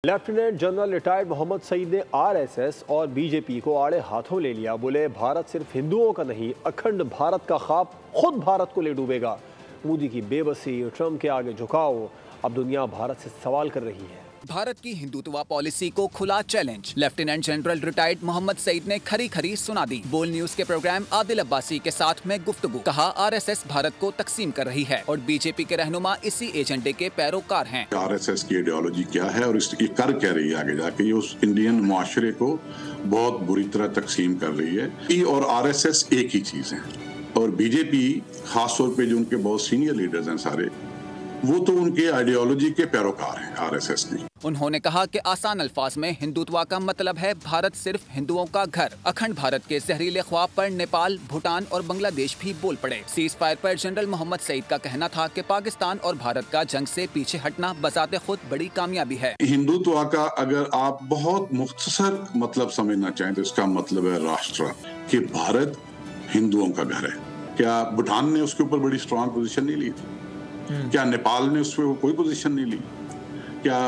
Lieutenant general retired Mohammed Saeed ने RSS और BJP को आड़े हाथों ले लिया। बोले भारत सिर्फ हिंदुओं का नहीं, अखंड भारत का ख्वाब खुद भारत को ले डूबेगा। मोदी की बेबसी, ट्रंप के आगे झुकाव, अब दुनिया भारत से सवाल कर रही है। भारत की हिंदुत्व पॉलिसी को खुला challenge. Lieutenant general retired Mohammed Saeed ने खरी खरी सुना दी। बोल न्यूज के प्रोग्राम आदिल अब्बासी के साथ में गुफ्तगू। कहा आरएसएस भारत को तकसीम कर रही है और बीजेपी के रहनुमा इसी एजेंडे के पैरोकार हैं। आरएसएस की आइडियोलॉजी क्या है और इसकी कर क्या रही है आगे जाके, ये उस इंडियन मुआशरे को बहुत बुरी तरह तकसीम कर रही है। ई और आरएसएस एक ही चीज है और बीजेपी खासतौर पे जो उनके बहुत सीनियर लीडर्स हैं सारे, वो तो उनके आइडियोलॉजी के पैरोकार हैं आरएसएस की। उन्होंने कहा कि आसान अल्फाज में हिंदुत्व का मतलब है भारत सिर्फ हिंदुओं का घर। अखंड भारत के जहरीले ख्वाब पर नेपाल, भूटान और बांग्लादेश भी बोल पड़े। सीज फायर पर जनरल मोहम्मद सईद का कहना था कि पाकिस्तान और भारत का जंग से पीछे हटना बजाते खुद बड़ी कामयाबी है। हिंदुत्व का अगर आप बहुत मुख्तसर मतलब समझना चाहें तो इसका मतलब है राष्ट्र, कि भारत हिंदुओं का घर है। क्या भूटान ने उसके ऊपर बड़ी स्ट्रॉन्ग पोजीशन नहीं ली थी? क्या नेपाल ने उस पर कोई पोजीशन नहीं ली? क्या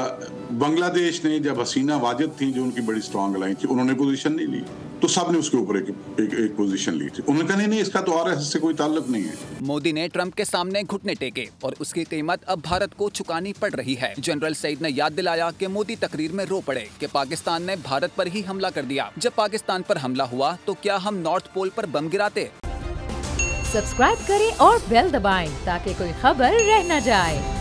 बांग्लादेश ने, जब हसीना वाजिद थी जो उनकी बड़ी स्ट्रॉन्ग अलाइन थी, उन्होंने पोजीशन नहीं ली? तो सब ने उसके ऊपर एक पोजीशन ली थी। उन्होंने कहा नहीं, इसका तो आरएसएस से कोई ताल्लुक नहीं है। मोदी ने ट्रंप के सामने घुटने टेके और उसकी कीमत अब भारत को चुकानी पड़ रही है। जनरल सईद ने याद दिलाया कि मोदी तकरीर में रो पड़े कि पाकिस्तान ने भारत पर ही हमला कर दिया। जब पाकिस्तान पर हमला हुआ तो क्या हम नॉर्थ पोल पर बम गिराते? सब्सक्राइब करें और बेल दबाएं ताकि कोई खबर रह न जाए।